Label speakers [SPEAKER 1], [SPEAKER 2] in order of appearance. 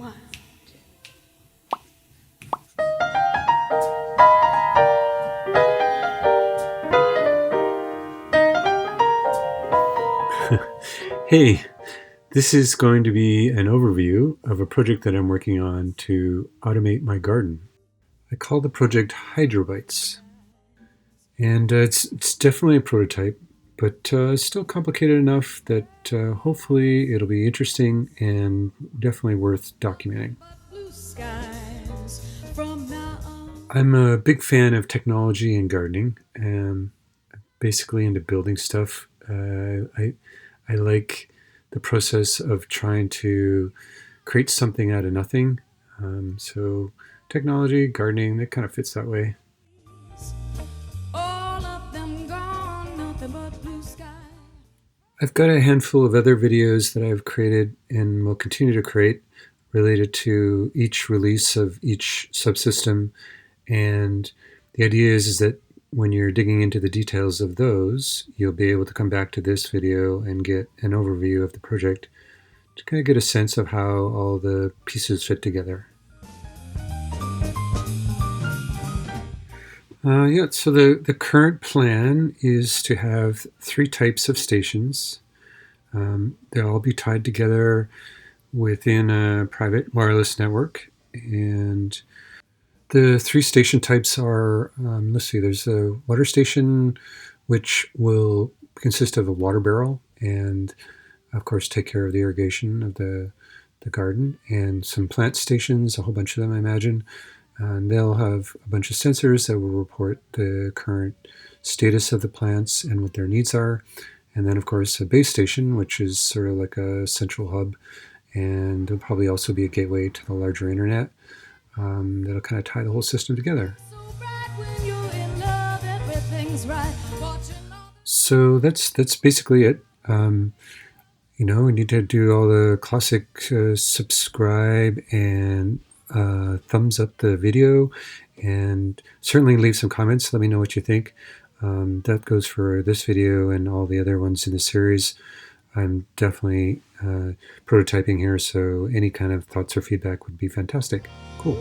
[SPEAKER 1] One.
[SPEAKER 2] Hey, this is going to be an overview of a project that I'm working on to automate my garden. I call the project HydroBytes, and it's definitely a prototype, but still complicated enough that hopefully it'll be interesting and definitely worth documenting. I'm a big fan of technology and gardening, and basically into building stuff. I like the process of trying to create something out of nothing. So technology, gardening, that kind of fits that way. I've got a handful of other videos that I've created and will continue to create related to each release of each subsystem. And the idea is that when you're digging into the details of those, you'll be able to come back to this video and get an overview of the project to kind of get a sense of how all the pieces fit together. So the current plan is to have 3 types of stations. They'll all be tied together within a private wireless network. And the 3 station types are, let's see, there's a water station, which will consist of a water barrel and, of course, take care of the irrigation of the garden, and some plant stations, a whole bunch of them, I imagine. And they'll have a bunch of sensors that will report the current status of the plants and what their needs are. And then, of course, a base station, which is sort of like a central hub. And there'll probably also be a gateway to the larger internet that'll kind of tie the whole system together. So that's basically it. We need to do all the classic subscribe and thumbs up the video, and certainly leave some comments. Let me know what you think. That goes for this video and all the other ones in the series. I'm definitely prototyping here, so any kind of thoughts or feedback would be fantastic. Cool.